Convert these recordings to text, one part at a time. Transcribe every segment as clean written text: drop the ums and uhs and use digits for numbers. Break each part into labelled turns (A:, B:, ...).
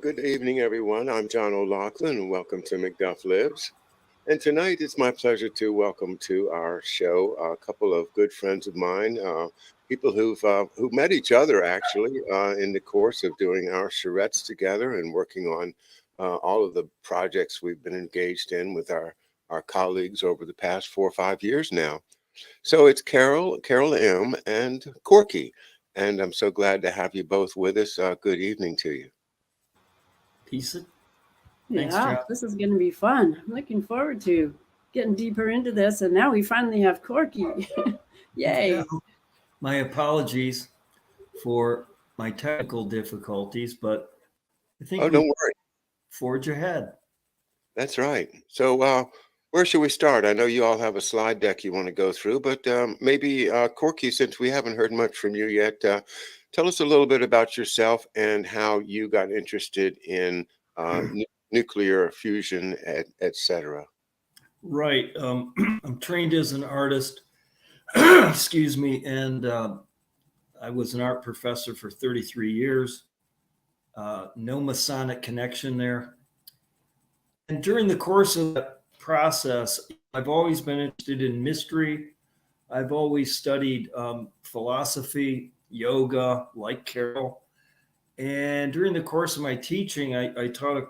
A: Good evening, everyone. I'm John O'Loughlin, and welcome to McDuff Lives. And tonight, it's my pleasure to welcome to our show a couple of good friends of mine, people who met each other actually in the course of doing our charrettes together and working on all of the projects we've been engaged in with our colleagues over the past 4 or 5 years now. So it's Carol M, and Corky, and I'm so glad to have you both with us. Good evening to you.
B: Piece it. Thanks,
C: Yeah,
B: John.
C: this is going to be fun. I'm looking forward to getting deeper into this. And now we finally have Corky.
B: Yeah,
C: Yay.
B: my apologies for my technical difficulties, but I
A: Oh,
B: think we
A: don't worry.
B: forge ahead.
A: That's right. So, where should we start? I know you all have a slide deck you want to go through, but maybe Corky, since we haven't heard much from you yet, tell us a little bit about yourself and how you got interested in nuclear fusion, et cetera.
B: Right. I'm trained as an artist, excuse me, and I was an art professor for 33 years. No Masonic connection there. And during the course of that process, I've always been interested in mystery. I've always studied philosophy, yoga, like Carol. And during the course of my teaching, I taught a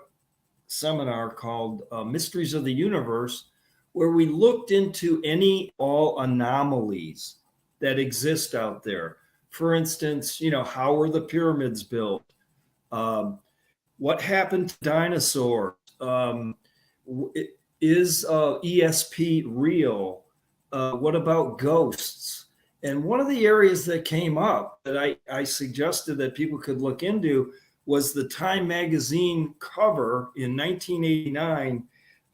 B: seminar called Mysteries of the Universe, where we looked into any all anomalies that exist out there. For instance, how were the pyramids built? Um, what happened to dinosaurs? Is ESP real? What about ghosts? And one of the areas that came up that I suggested that people could look into was the Time magazine cover in 1989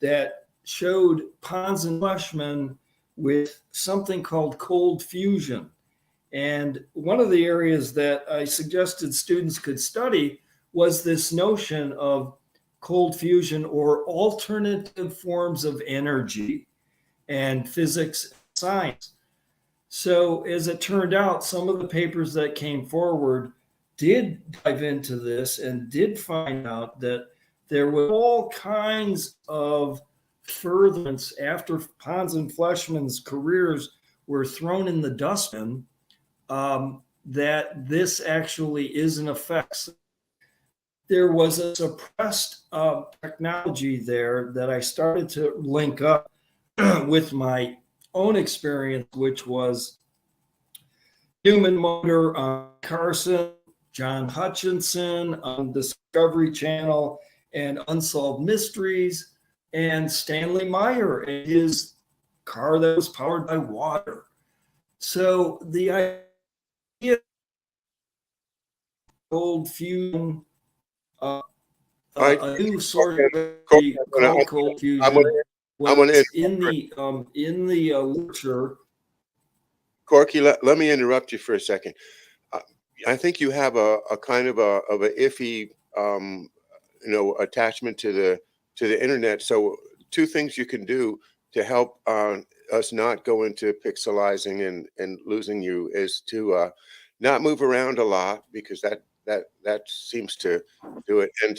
B: that showed Pons and Fleshman with something called cold fusion. And one of the areas that I suggested students could study was this notion of cold fusion or alternative forms of energy and physics and science. So, as it turned out, some of the papers that came forward did dive into this and did find out that there were all kinds of furtherance after Pons and Fleshman's careers were thrown in the dustbin, that this actually is an effect. There was a suppressed technology there that I started to link up with my own experience, which was Human Motor on Carson, John Hutchinson on Discovery Channel, and Unsolved Mysteries, and Stanley Meyer and his car that was powered by water. So the idea of cold fusion, a new sort of called cold fusion, was in the literature.
A: Corky, let me interrupt you for a second. I think you have a kind of a iffy attachment to the internet. So two things you can do to help us not go into pixelizing and losing you is to not move around a lot, because that seems to do it, and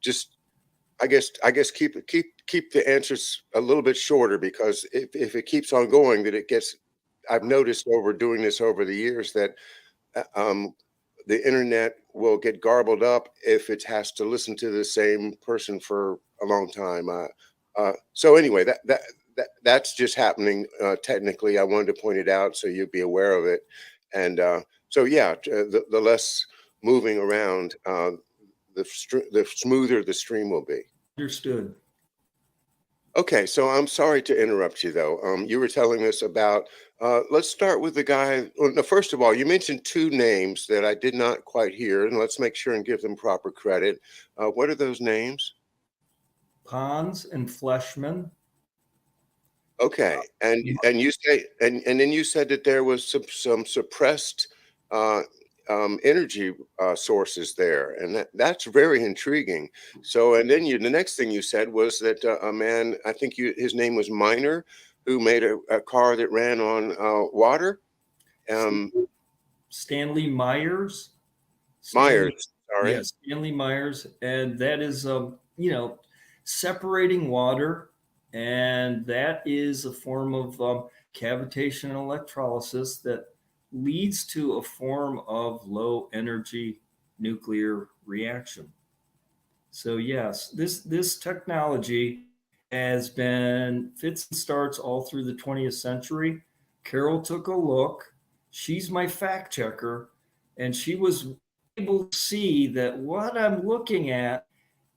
A: just I guess keep the answers a little bit shorter, because if it keeps on going, that it gets. I've noticed over doing this over the years that the internet will get garbled up if it has to listen to the same person for a long time. So anyway, that's just happening technically. I wanted to point it out so you'd be aware of it, and so yeah, the less moving around, the smoother the stream will be.
B: Understood.
A: Okay, so I'm sorry to interrupt you though. You were telling us about, let's start with the guy. Well, no, first of all, you mentioned two names that I did not quite hear, and let's make sure and give them proper credit. What are those names?
B: Pons and Fleshman.
A: Okay, and you say, and then you said that there was some suppressed energy sources there, and that's very intriguing. So, and then the next thing you said was that a man, I think his name was Miner, who made a car that ran on water.
B: Stanley Myers.
A: Myers, sorry.
B: Yes, Stanley Myers, and that is separating water, and that is a form of cavitation electrolysis that leads to a form of low energy nuclear reaction. So yes, this technology has been fits and starts all through the 20th century. Carol took a look. She's my fact checker, and she was able to see that what I'm looking at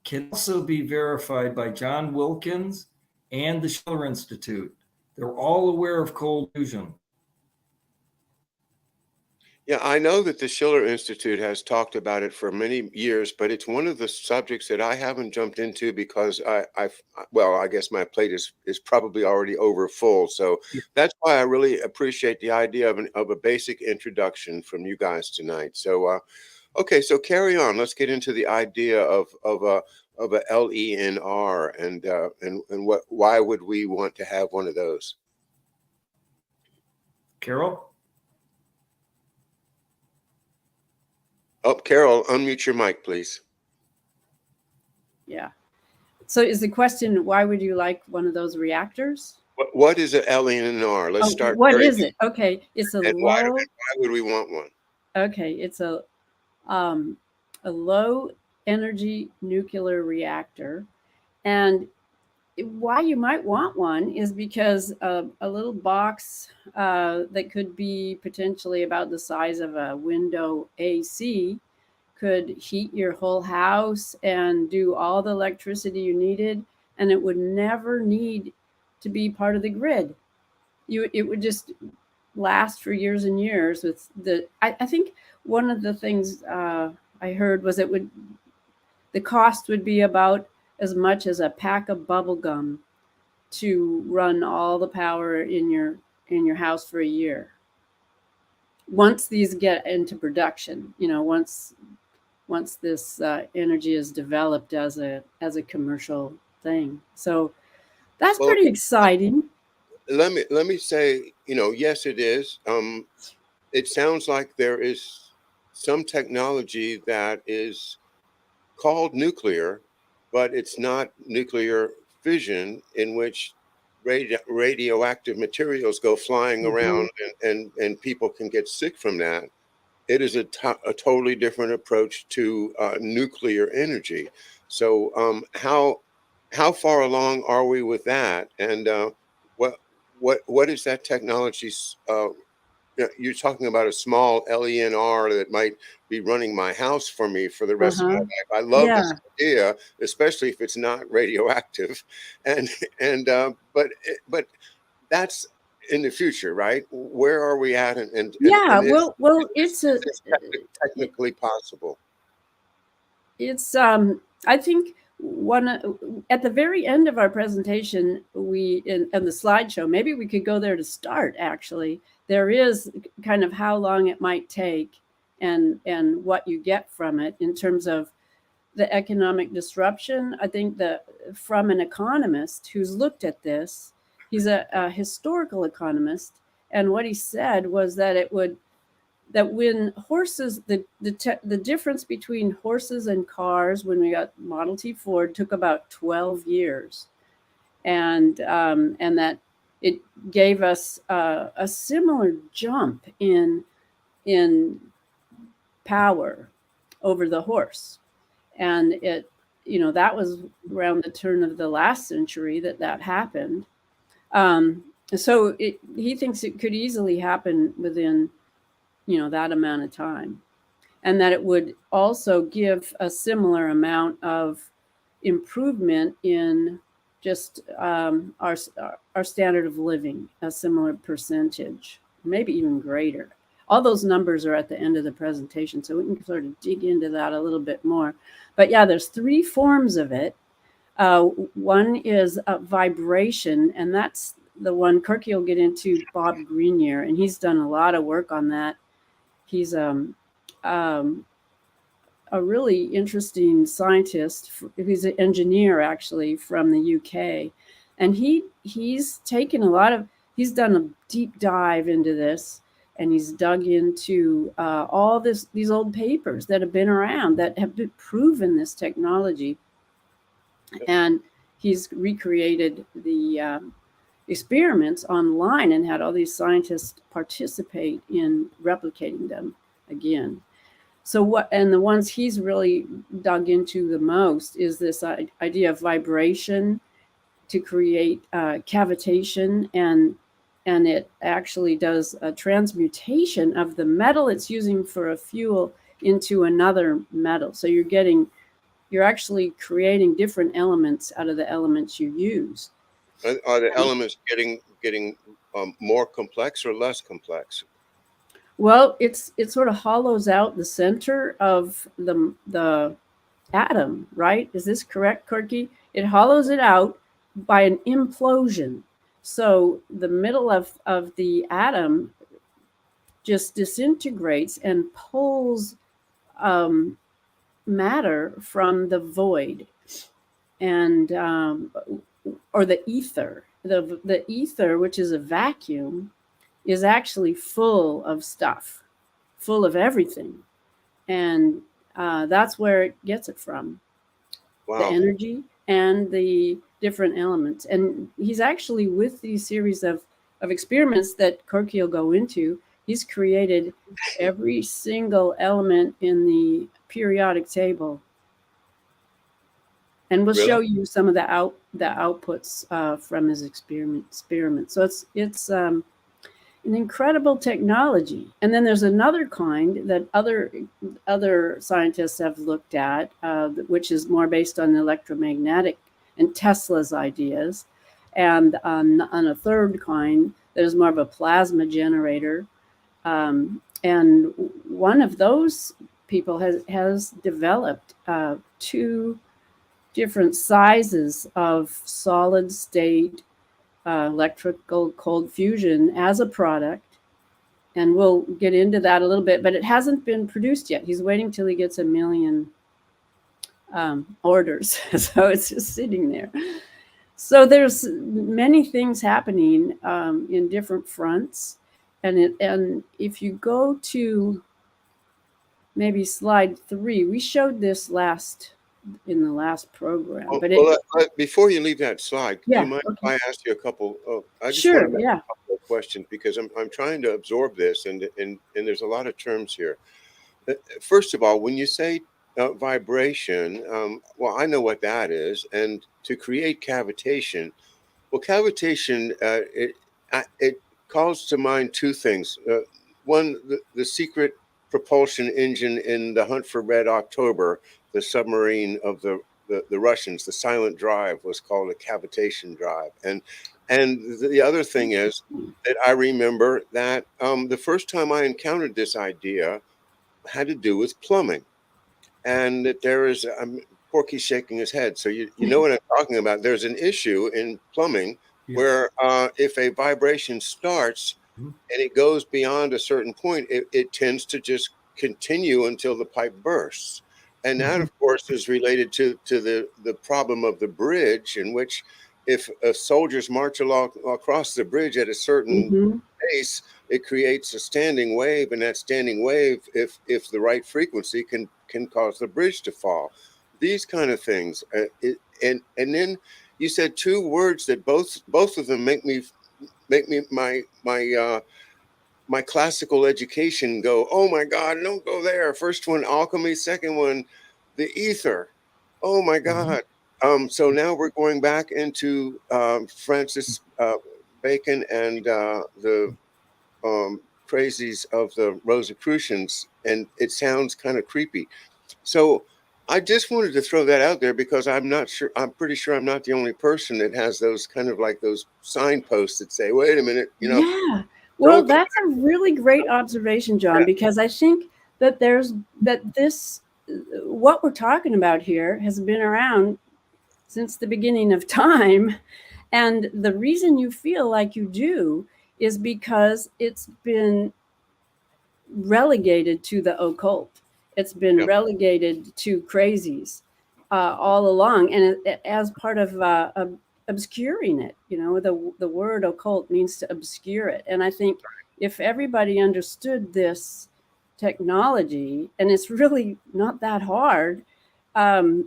B: can also be verified by John Wilkins and the Schiller Institute. They're all aware of cold fusion.
A: Yeah, I know that the Schiller Institute has talked about it for many years, but it's one of the subjects that I haven't jumped into because well, I guess my plate is probably already over full. So that's why I really appreciate the idea of a basic introduction from you guys tonight. So, okay, so carry on. Let's get into the idea of a LENR and why would we want to have one of those?
B: Carol?
A: Oh, Carol, unmute your mic, please.
C: Yeah. So is the question, why would you like one of those reactors?
A: What is an LENR? Let's start.
C: What is it? Okay, it's a
A: and
C: low.
A: Why would we want one?
C: Okay, it's a low energy nuclear reactor, and why you might want one is because a little box that could be potentially about the size of a window AC could heat your whole house and do all the electricity you needed, and it would never need to be part of the grid. It would just last for years and years. With I think one of the things I heard was the cost would be about as much as a pack of bubble gum to run all the power in your house for a year. Once these get into production, once this energy is developed as a commercial thing. So that's pretty exciting.
A: Let me say, yes, it is. It sounds like there is some technology that is called nuclear, but it's not nuclear fission, in which radioactive materials go flying around and people can get sick from that. It is a totally different approach to nuclear energy. So how far along are we with that? And what is that technology? You're talking about a small LENR that might be running my house for me for the rest of my life. I love this idea, especially if it's not radioactive, but that's in the future, right? Where are we at?
C: It's
A: technically possible.
C: It's I think at the very end of our presentation, in the slideshow, maybe we could go there to start. Actually, there is kind of how long it might take and what you get from it in terms of the economic disruption. I think from an economist who's looked at this, he's a historical economist, and what he said was that when horses, the difference between horses and cars when we got Model T Ford took about 12 years, and that it gave us a similar jump in power over the horse, and that was around the turn of the last century that happened. So he thinks it could easily happen within that amount of time, and that it would also give a similar amount of improvement in just our standard of living, a similar percentage, maybe even greater. All those numbers are at the end of the presentation, so we can sort of dig into that a little bit more. But yeah, there's 3 forms of it. One is vibration, and that's the one Corky will get into, Bob Grenier, and he's done a lot of work on that. He's a really interesting scientist. He's an engineer, actually, from the UK. And he's taken he's done a deep dive into this. and he's dug into all these old papers that have been around that have been proven this technology, and he's recreated the experiments online and had all these scientists participate in replicating them again. So what, and the ones he's really dug into the most is this idea of vibration to create cavitation, and it actually does a transmutation of the metal it's using for a fuel into another metal. So you're actually creating different elements out of the elements you use.
A: Are the elements getting more complex or less complex?
C: Well, it sort of hollows out the center of the atom, right? Is this correct, Corky? It hollows it out by an implosion. So the middle of the atom just disintegrates and pulls matter from the void, and or the ether. The ether, which is a vacuum, is actually full of stuff, full of everything, and that's where it gets it from.
A: Wow.
C: The energy and the different elements. And he's actually, with these series of experiments that Corky will go into, he's created every single element in the periodic table. And we'll show you some of the outputs from his experiment. So it's an incredible technology. And then there's another kind that other scientists have looked at, which is more based on electromagnetic and Tesla's ideas. And on a third kind, there's more of a plasma generator. And one of those people has developed two different sizes of solid state electrical cold fusion as a product. And we'll get into that a little bit, but it hasn't been produced yet. He's waiting till he gets 1 million orders. So it's just sitting there. So there's many things happening in different fronts. And if you go to maybe slide 3, we showed this in the last program. But
A: before you leave that slide, do you mind if I ask you a couple? I just want to make a couple of questions, because I'm trying to absorb this, and there's a lot of terms here. First of all, when you say vibration, well, I know what that is, and to create cavitation. Well, cavitation it calls to mind two things. One, the secret propulsion engine in The Hunt for Red October, the submarine of the Russians, the silent drive, was called a cavitation drive. And the other thing is that I remember that the first time I encountered this idea had to do with plumbing, and that there is Corky's shaking his head, so you know what I'm talking about. There's an issue in plumbing where if a vibration starts and it goes beyond a certain point, it tends to just continue until the pipe bursts. And that, of course, is related to the problem of the bridge, in which if soldiers march across the bridge at a certain pace, it creates a standing wave, and that standing wave, if the right frequency, can cause the bridge to fall. These kind of things. And then you said two words that both of them make me my classical education go, oh my God, don't go there. First one, alchemy. Second one, the ether. Oh my God. So now we're going back into Francis Bacon and the crazies of the Rosicrucians, and it sounds kind of creepy. So I just wanted to throw that out there, because I'm pretty sure I'm not the only person that has those kind of like those signposts that say, wait a minute,
C: Yeah. Well, that's a really great observation, John, because I think that what we're talking about here has been around since the beginning of time. And the reason you feel like you do is because it's been relegated to the occult. It's been relegated to crazies all along, and as part of obscuring it. The word occult means to obscure it, and I think if everybody understood this technology, and it's really not that hard, and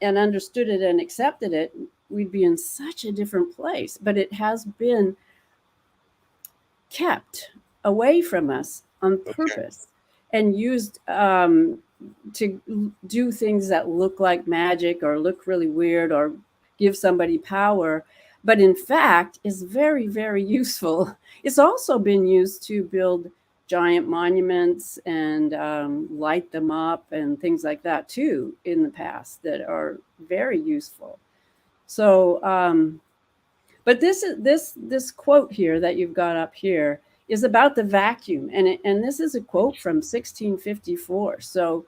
C: understood it and accepted it, we'd be in such a different place. But it has been kept away from us on purpose and used to do things that look like magic or look really weird or give somebody power, but in fact is very, very useful. It's also been used to build giant monuments and light them up and things like that too in the past that are very useful. So but this quote here that you've got up here is about the vacuum, and this is a quote from 1654. So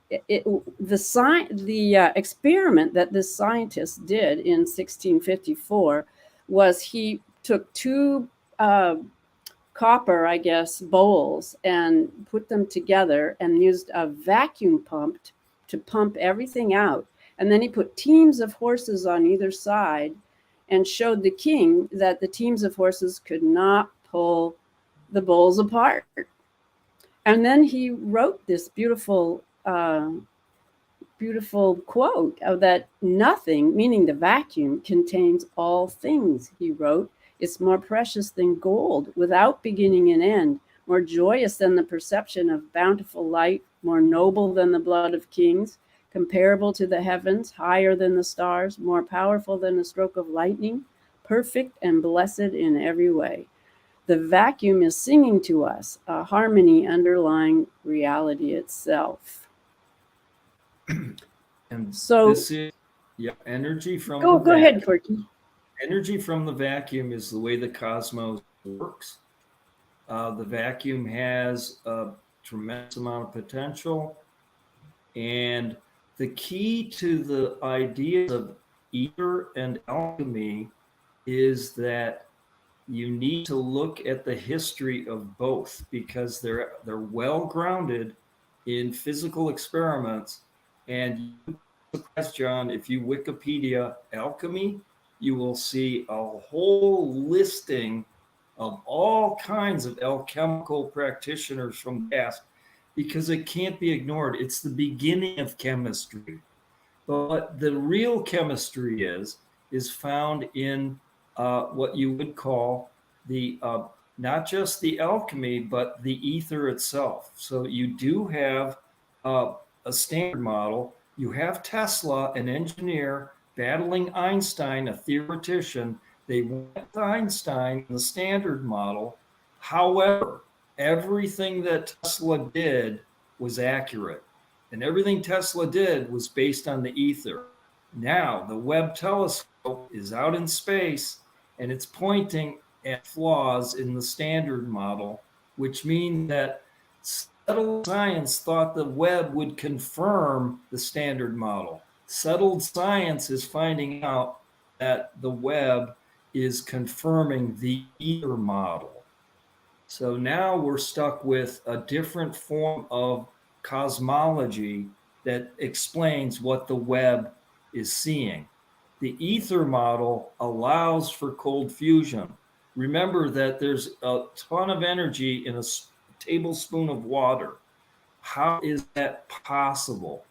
C: the experiment that this scientist did in 1654 was he took two copper, I guess, bowls and put them together and used a vacuum pump to pump everything out. And then he put teams of horses on either side and showed the king that the teams of horses could not pull the bowls apart. And then he wrote this beautiful quote of that nothing, meaning the vacuum, contains all things, he wrote. It's more precious than gold, without beginning and end, more joyous than the perception of bountiful light, more noble than the blood of kings, comparable to the heavens, higher than the stars, more powerful than the stroke of lightning, perfect and blessed in every way. The vacuum is singing to us, a harmony underlying reality itself.
B: And
C: so
B: this is energy from
C: go ahead, Corky.
B: Energy from the vacuum is the way the cosmos works. The vacuum has a tremendous amount of potential, and the key to the ideas of ether and alchemy is that you need to look at the history of both, because they're well grounded in physical experiments. And John, if you Wikipedia alchemy, you will see a whole listing of all kinds of alchemical practitioners from the past, because it can't be ignored. It's the beginning of chemistry. But what the real chemistry is found in what you would call the not just the alchemy, but the ether itself. So you do have a standard model. You have Tesla, an engineer, battling Einstein, a theoretician. They went with Einstein, the standard model. However, everything that Tesla did was accurate, and everything Tesla did was based on the ether. Now, the Webb telescope is out in space, and it's pointing at flaws in the standard model, which means that settled science thought the Webb would confirm the standard model. Settled science is finding out that the Webb is confirming the ether model. So now we're stuck with a different form of cosmology that explains what the Webb is seeing. The ether model allows for cold fusion. Remember that there's a ton of energy in a tablespoon of water. How is that possible?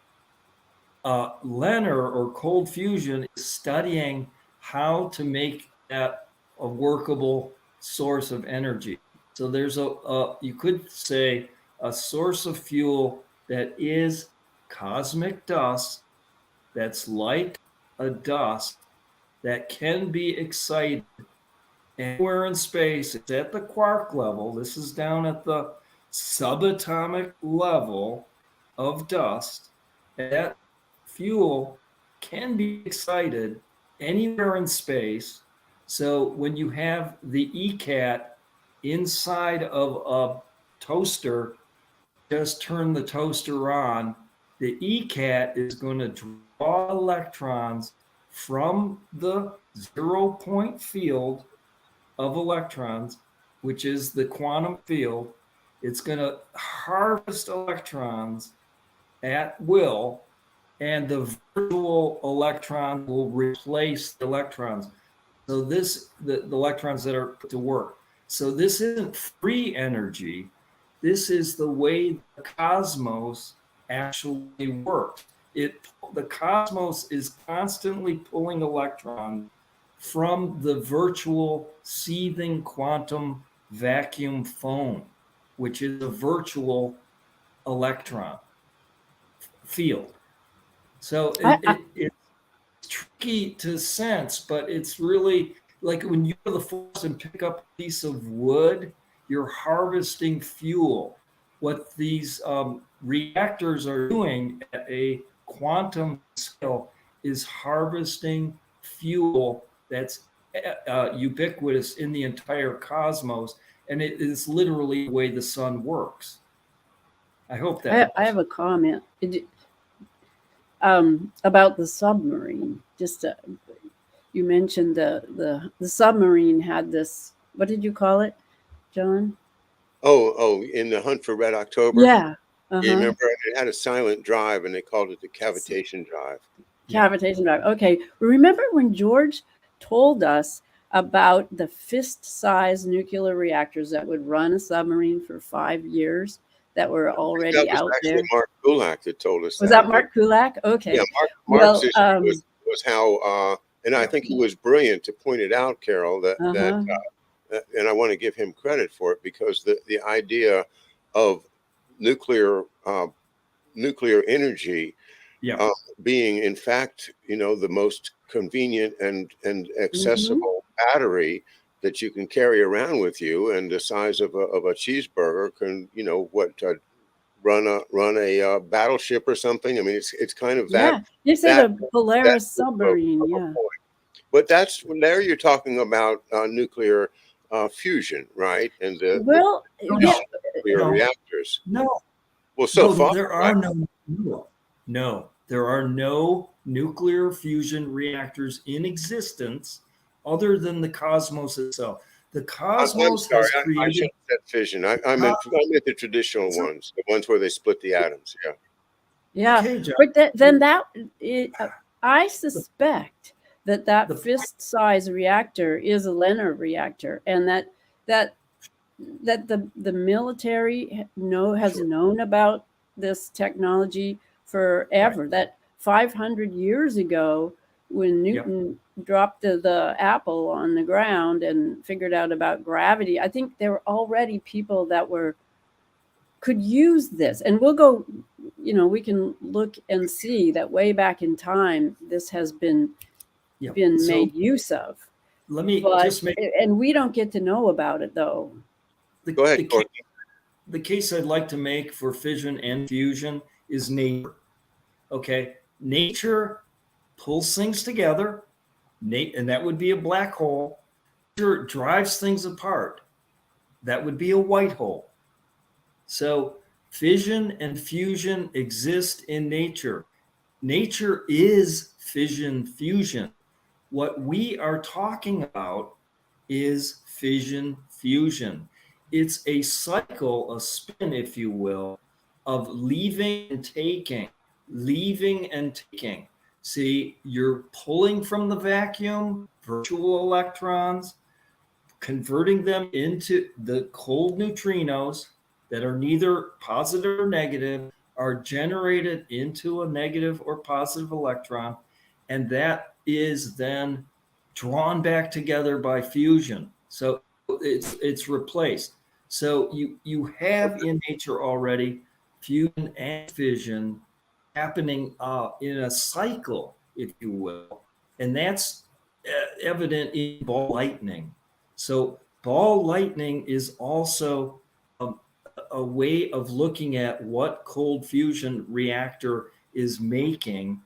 B: LENR, or cold fusion, is studying how to make that a workable source of energy. So there's you could say, a source of fuel that is cosmic dust, that's like a dust that can be excited anywhere in space. It's at the quark level. This is down at the subatomic level of dust. That fuel can be excited anywhere in space. So when you have the ECAT inside of a toaster, just turn the toaster on, the ECAT is going to draw electrons from the 0-point field of electrons, which is the quantum field. It's going to harvest electrons at will, and the virtual electron will replace the electrons. So the electrons that are put to work. So this isn't free energy. This is the way the cosmos actually works. The cosmos is constantly pulling electrons from the virtual seething quantum vacuum foam, which is a virtual electron field. So it's tricky to sense, but it's really like when you go to the forest and pick up a piece of wood, you're harvesting fuel. What these reactors are doing at a quantum scale is harvesting fuel that's ubiquitous in the entire cosmos, and it is literally the way the sun works. I hope that
C: I have a comment about the submarine. Just you mentioned the submarine had this. What did you call it, John?
A: Oh, in the Hunt for Red October.
C: Yeah.
A: You remember it had a silent drive, and they called it the cavitation drive.
C: Cavitation drive. Okay. Remember when George told us about the fist-sized nuclear reactors that would run a submarine for 5 years that were already out there?
A: Mark Kulak that told us.
C: Was that Mark Kulak? Okay.
A: Yeah, Mark's issue was how, and I think he was brilliant to point it out, Carol, that and I want to give him credit for it, because the idea of nuclear energy being, in fact, the most convenient and accessible battery that you can carry around with you, and the size of a cheeseburger can, run a battleship or something. I mean, it's kind of that.
C: Yeah, you said a Polaris submarine. Yeah.
A: But that's there you're talking about nuclear fusion, right? And the nuclear reactors.
B: No.
A: Well, so far
B: there are there are no nuclear fusion reactors in existence other than the cosmos itself. The cosmos has created.
A: I shouldn't have said fission. I meant the traditional ones, the ones where they split the atoms. Yeah.
C: Yeah,
B: Okay,
C: but I suspect that fist-sized reactor is a Leonard reactor, and that the military has known about this technology forever. Right. That 500 years ago, when Newton dropped the apple on the ground and figured out about gravity, I think there were already people that could use this. And we'll go, we can look and see that way back in time, this has been made use of.
B: Let me
C: and we don't get to know about it, though.
A: Go ahead, Corky.
B: The case I'd like to make for fission and fusion is nature. Okay, nature pulls things together, and that would be a black hole. Nature drives things apart. That would be a white hole. So fission and fusion exist in nature. Nature is fission fusion. What we are talking about is fission fusion. It's a cycle, a spin, if you will, of leaving and taking. See, you're pulling from the vacuum virtual electrons, converting them into the cold neutrinos that are neither positive or negative, are generated into a negative or positive electron, and that is then drawn back together by fusion. So it's replaced. So you have in nature already fusion and fission happening in a cycle, if you will, and that's evident in ball lightning. So ball lightning is also a way of looking at what cold fusion reactor is making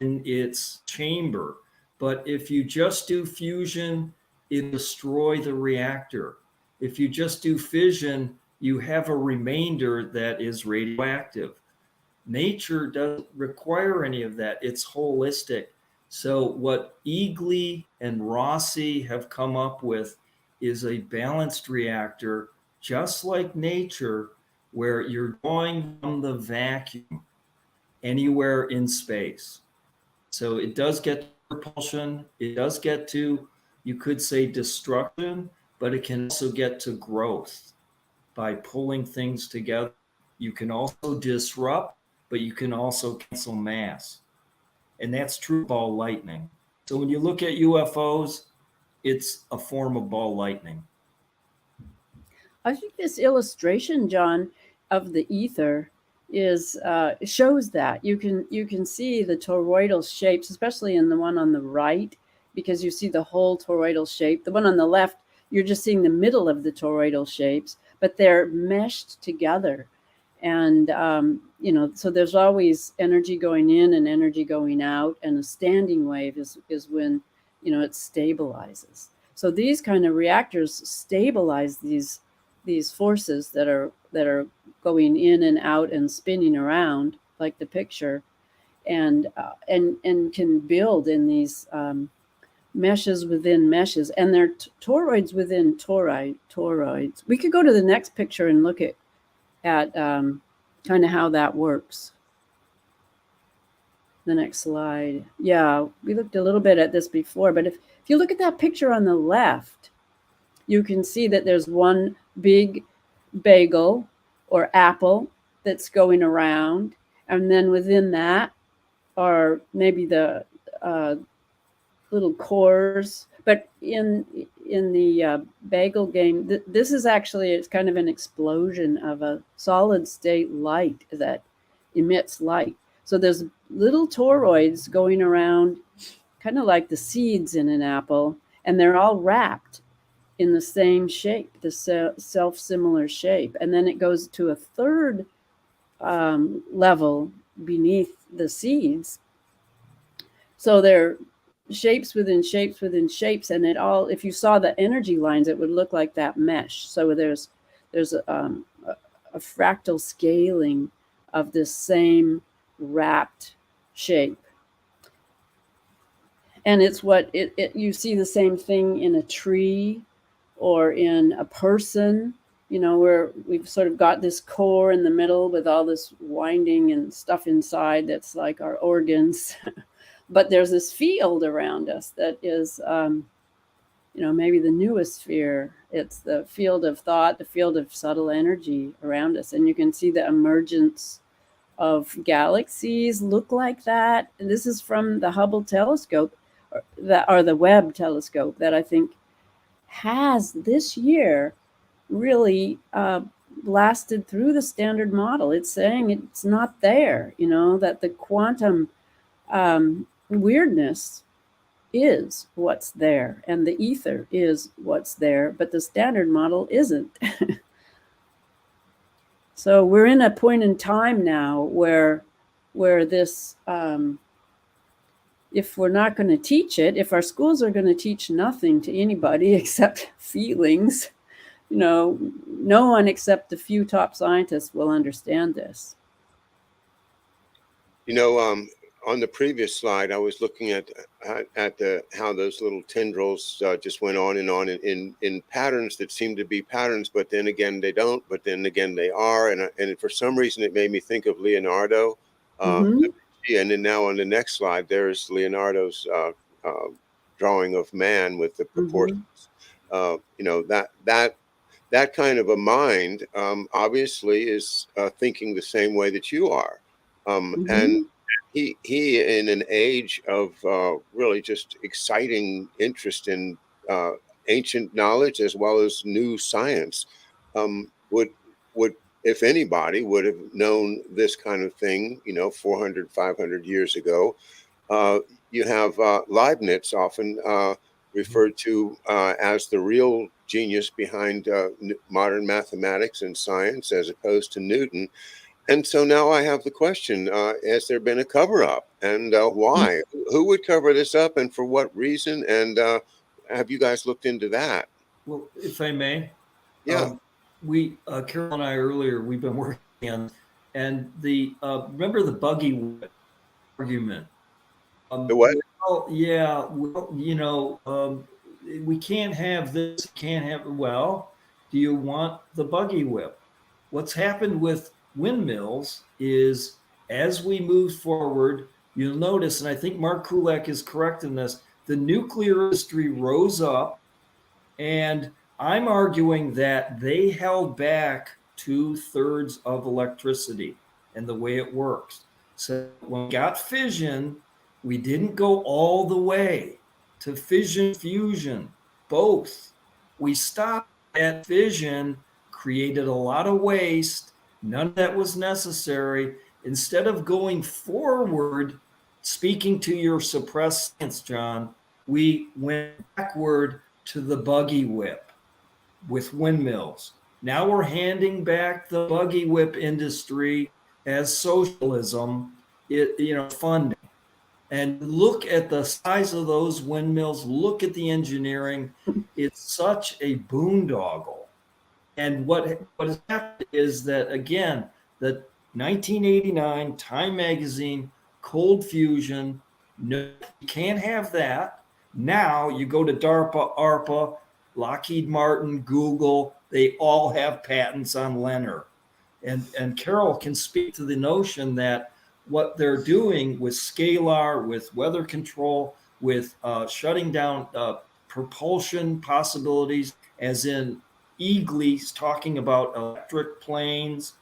B: in its chamber. But if you just do fusion, it destroys the reactor. If you just do fission, you have a remainder that is radioactive. Nature doesn't require any of that. It's holistic. So what Eagly and Rossi have come up with is a balanced reactor, just like nature, where you're going from the vacuum anywhere in space. So it does get repulsion. It does get to, you could say, destruction, but it can also get to growth by pulling things together. You can also disrupt, but you can also cancel mass. And that's true of ball lightning. So when you look at UFOs, it's a form of ball lightning.
C: I think this illustration, John, of the ether is shows that you can see the toroidal shapes, especially in the one on the right, because you see the whole toroidal shape. The one on the left, you're just seeing the middle of the toroidal shapes, but they're meshed together. And so there's always energy going in and energy going out, and a standing wave is when it stabilizes. So these kind of reactors stabilize these forces that are going in and out and spinning around like the picture, and can build in these meshes within meshes, and they're toroids within toroids. We could go to the next picture and look at kind of how that works. The next slide. Yeah, we looked a little bit at this before, but if you look at that picture on the left, you can see that there's one big bagel or apple that's going around, and then within that are maybe the little cores. But in the bagel game, this is actually, it's kind of an explosion of a solid state light that emits light. So there's little toroids going around, kind of like the seeds in an apple, and they're all wrapped in the same shape, the self-similar shape. And then it goes to a third level beneath the seeds. So they're shapes within shapes within shapes, and it all, if you saw the energy lines, it would look like that mesh. So there's a fractal scaling of this same wrapped shape. And it's what you see the same thing in a tree or in a person, where we've sort of got this core in the middle with all this winding and stuff inside that's like our organs. But there's this field around us that is, maybe the newest sphere. It's the field of thought, the field of subtle energy around us. And you can see the emergence of galaxies look like that. And this is from the Hubble telescope, or the Webb telescope, that I think has this year really blasted through the standard model. It's saying it's not there, that the quantum weirdness is what's there, and the ether is what's there, but the standard model isn't. So we're in a point in time now where this, if we're not going to teach it, if our schools are going to teach nothing to anybody except feelings, no one except a few top scientists will understand this.
A: On the previous slide, I was looking at how those little tendrils just went on in patterns that seem to be patterns, but then again they don't, but then again they are, and for some reason it made me think of Leonardo. And then now on the next slide, there's Leonardo's drawing of man with the proportions. That kind of a mind obviously is thinking the same way that you are, and he in an age of really just exciting interest in ancient knowledge as well as new science, would if anybody would have known this kind of thing 400 500 years ago. You have Leibniz, often referred to as the real genius behind modern mathematics and science, as opposed to Newton. And so now I have the question, has there been a cover-up, and why? Who would cover this up, and for what reason? And have you guys looked into that?
B: Well, if I may.
A: Yeah.
B: Carol and I earlier, we've been working on, and remember the buggy whip argument?
A: The what?
B: We can't have this, do you want the buggy whip? What's happened with windmills is, as we move forward, you'll notice, and I think Mark Kulak is correct in this, the nuclear industry rose up, and I'm arguing that they held back 2/3 of electricity and the way it works. So when we got fission, we didn't go all the way to fission fusion, both. We stopped at fission, created a lot of waste. None of that was necessary. Instead of going forward, speaking to your suppressed science, John, we went backward to the buggy whip with windmills. Now we're handing back the buggy whip industry as socialism, funding. And look at the size of those windmills. Look at the engineering. It's such a boondoggle. And what has happened is that, again, the 1989 Time Magazine cold fusion, no, you can't have that. Now you go to DARPA, ARPA, Lockheed Martin, Google, they all have patents on Leonard. And Carol can speak to the notion that what they're doing with scalar, with weather control, with shutting down propulsion possibilities, as in Eagle's talking about electric planes.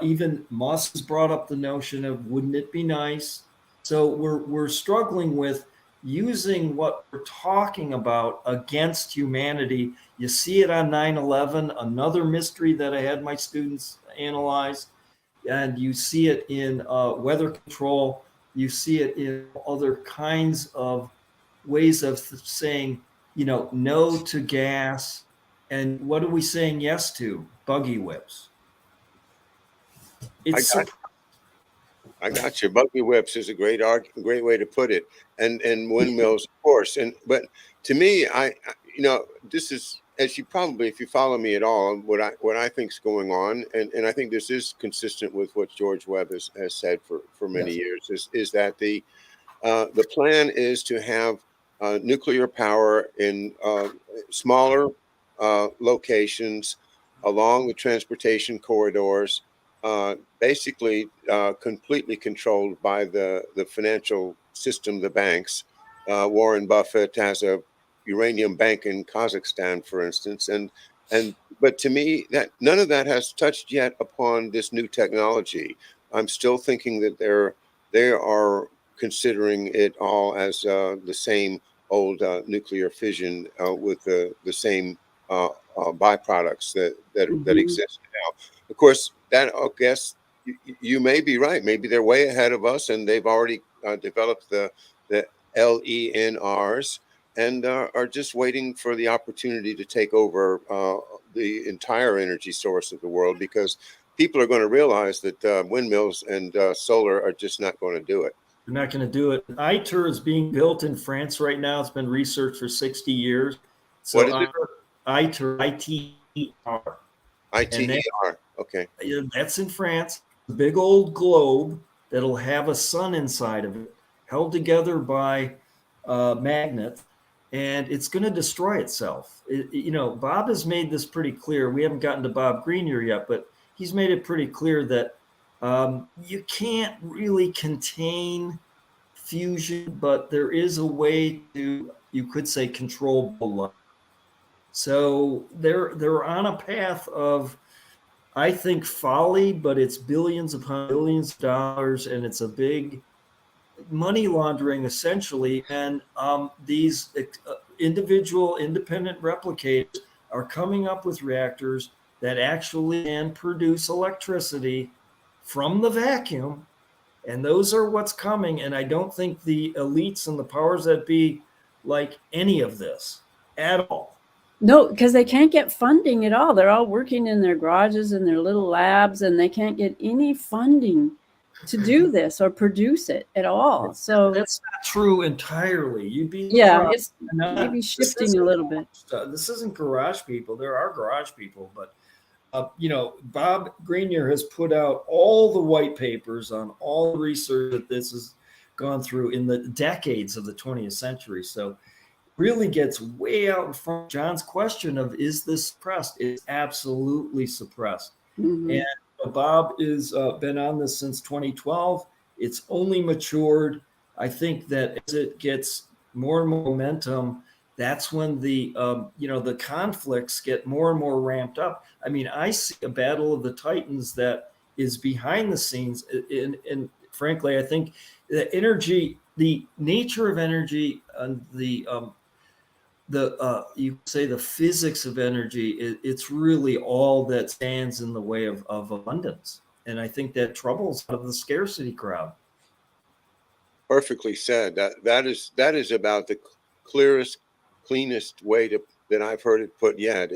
B: Even Musk has brought up the notion of wouldn't it be nice? So we're struggling with using what we're talking about against humanity. You see it on 9/11, another mystery that I had my students analyze, and you see it in weather control. You see it in other kinds of ways of saying, no to gas. And what are we saying yes to? Buggy whips.
A: I got you. Buggy whips is a great way to put it, and windmills, of course. But to me, this is, as you probably, if you follow me at all, what I think is going on, and I think this is consistent with what George Webb has said for many years, is that the plan is to have nuclear power in smaller locations along the transportation corridors, basically completely controlled by the financial system, the banks. Warren Buffett has a uranium bank in Kazakhstan, for instance, but to me, that none of that has touched yet upon this new technology. I'm still thinking that they are considering it all as the same old nuclear fission with the same byproducts that exist now. Of course, that, I guess you may be right. Maybe they're way ahead of us, and they've already developed the LENRs and are just waiting for the opportunity to take over the entire energy source of the world, because people are going to realize that windmills and solar are just not going to do it.
B: They're not going to do it. ITER is being built in France right now. It's been researched for 60 years. So
A: what is it?
B: ITER, ITER.
A: ITER. Okay.
B: That's in France. A big old globe that'll have a sun inside of it, held together by magnets, and it's going to destroy itself. Bob has made this pretty clear. We haven't gotten to Bob Grenier yet, but he's made it pretty clear that you can't really contain fusion, but there is a way to, you could say, control light. So they're on a path of, I think, folly, but it's billions upon billions of dollars, and it's a big money laundering essentially. And these individual independent replicators are coming up with reactors that actually can produce electricity from the vacuum. And those are what's coming. And I don't think the elites and the powers that be like any of this at all.
C: No, because they can't get funding at all. They're all working in their garages and their little labs, and they can't get any funding to do this or produce it at all. So
B: that's not true entirely. You'd be
C: it's maybe shifting a little bit.
B: This isn't garage people. There are garage people, but Bob Grenier has put out all the white papers on all the research that this has gone through in the decades of the 20th century. So really gets way out in front of John's question of, is this suppressed? It's absolutely suppressed. Mm-hmm. And Bob is been on this since 2012. It's only matured. I think that as it gets more and more momentum, that's when the the conflicts get more and more ramped up. I mean, I see a battle of the titans that is behind the scenes, and frankly, I think the energy, the nature of energy, and the you say the physics of energy, it's really all that stands in the way of abundance, and I think that troubles out of the scarcity crowd.
A: Perfectly said. That is about the clearest, cleanest way to that I've heard it put yet.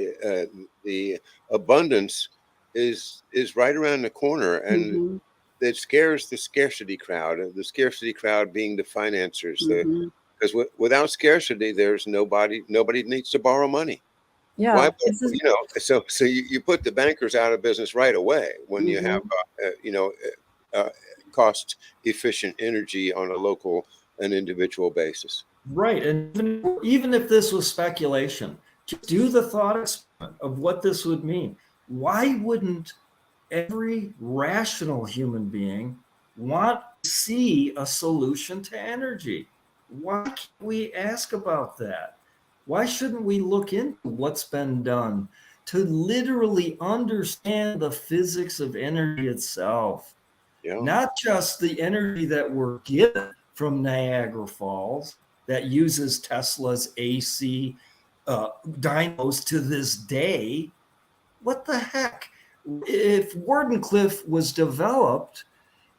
A: The abundance is right around the corner, and
C: Hmm.
A: it scares the scarcity crowd. The scarcity crowd being the financiers.
C: Hmm.
A: Because without scarcity, there's nobody needs to borrow money. Why?
C: Yeah, this is.
A: So you put the bankers out of business right away when you have
C: Mhm.
A: uh, cost efficient energy on a local and individual basis.
B: Right. And even if this was speculation, just do the thought experiment of what this would mean. Why wouldn't every rational human being want to see a solution to energy? Why can't we ask about that? Why shouldn't we look into what's been done to literally understand the physics of energy itself?
A: Yeah.
B: Not just the energy that we're given from Niagara Falls that uses Tesla's AC dynamos to this day. What the heck? If Wardenclyffe was developed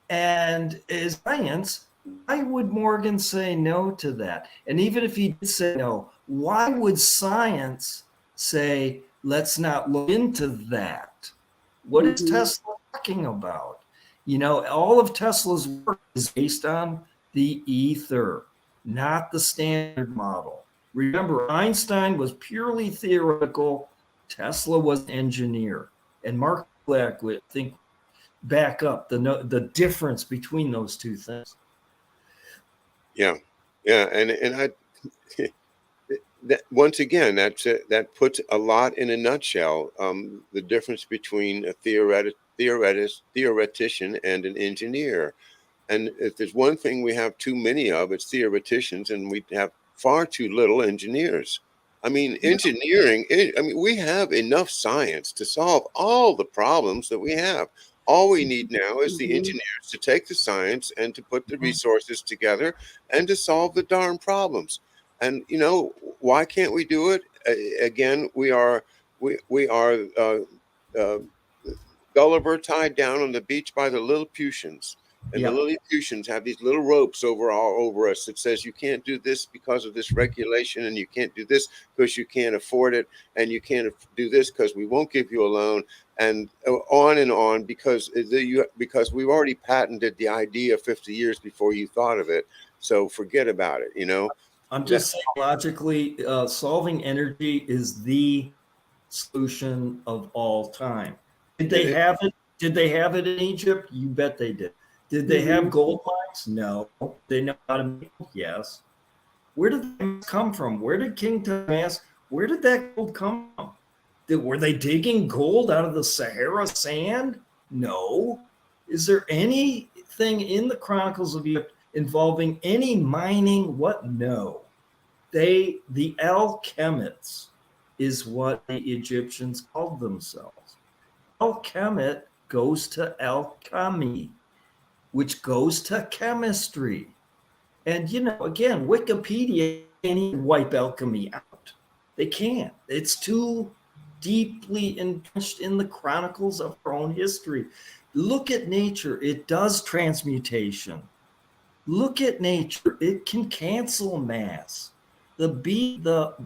B: and is science, why would Morgan say no to that? And even if he did say no, why would science say, let's not look into that? What is
C: Mhm.
B: Tesla talking about? All of Tesla's work is based on the ether, not the standard model. Remember, Einstein was purely theoretical, Tesla was an engineer. And Mark Black would think back up the difference between those two things.
A: Yeah. Yeah. And I that once again, that puts a lot in a nutshell. The difference between a theoretician and an engineer. And if there's one thing we have too many of, it's theoreticians, and we have far too little engineers. I mean, engineering, I mean, we have enough science to solve all the problems that we have. All we need now is the
C: Mhm.
A: engineers to take the science and to put the
B: Mhm.
A: resources together and to solve the darn problems. And why can't we do it? Again, we are uh, Gulliver tied down on the beach by the Lilliputians. And the
B: Yeah.
A: Lilliputians have these little ropes all over us that says you can't do this because of this regulation, and you can't do this because you can't afford it, and you can't do this because we won't give you a loan, and on because we've already patented the idea 50 years before you thought of it. So forget about it.
B: I'm
A: That,
B: just saying, logically, solving energy is the solution of all time. Did they
A: it,
B: have it? Did they have it in Egypt? You bet they did. Did they have
C: Mhm.
B: gold mines? No. They know how to make it? Yes. Where did that come from? Where did King Thomas? Where did that gold come from? Were they digging gold out of the Sahara sand? No. Is there anything in the Chronicles of Egypt involving any mining? What? No. The alchemists is what the Egyptians called themselves. Alchemet goes to alchemy, which goes to chemistry. And again, Wikipedia can't even wipe alchemy out. They can't. It's too deeply entrenched in the chronicles of our own history. Look at nature. It does transmutation. Look at nature. It can cancel mass. The